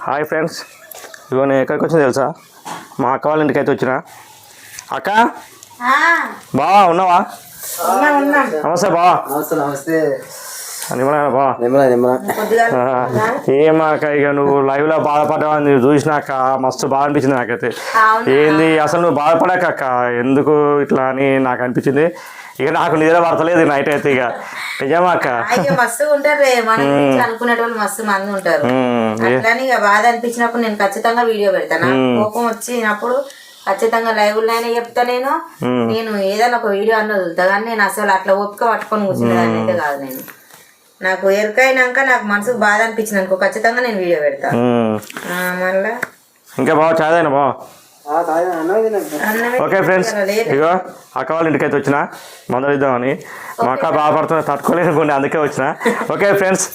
Hi friends, ఇదిగో నేను ఎక్కడికి వచ్చినా తెలుసా? మా అక్క వాళ్ళ ఇంటికి అయితే వచ్చిన. అక్క బావా ఉన్నావా? నమస్తే బావా. నమస్తే. బావా ఏమా అక్క, ఇక నువ్వు లైవ్లో బాధపడ్డావని నువ్వు చూసినాక మస్తు బాధ అనిపించింది నాకైతే. ఏంది అసలు నువ్వు బాధపడాక అక్క, ఎందుకు ఇట్లా అని నాకు అనిపించింది. ఇక నాకు నిద్ర పడతలేదు నైట్ అయితే. ఇక నిజమా అక్క? మస్తు ఉంటారు అనుకునేటోళ్ళు మస్తు మంది ఉంటారు. అట్లాని ఇక బాధ అనిపించినప్పుడు నేను ఖచ్చితంగా వీడియో పెడతాను. కోపం వచ్చినప్పుడు ఖచ్చితంగా లైవ్ లైన్ చెప్తా. నేను ఏదైనా ఒక వీడియో అన్న వదులుతా, కానీ నేను అసలు అట్లా ఓపిక పట్టుకొని కూర్చునేదాన్ని అయితే కాదు. నేను నాకు ఎరుకైనాక నాకు మనసుకు బాధ అనిపించింది అనుకో, ఖచ్చితంగా నేను వీడియో పెడతా. మళ్ళా ఇంకా బాగా చాదైనా బాగా. ఓకే ఫ్రెండ్స్, ఇగో అక్క వాళ్ళ ఇంటికి అయితే వచ్చిన మందలిద్దామని. మా అక్క బాధపడుతున్నా తట్టుకోలేనుకోండి, అందుకే వచ్చిన. Okay friends.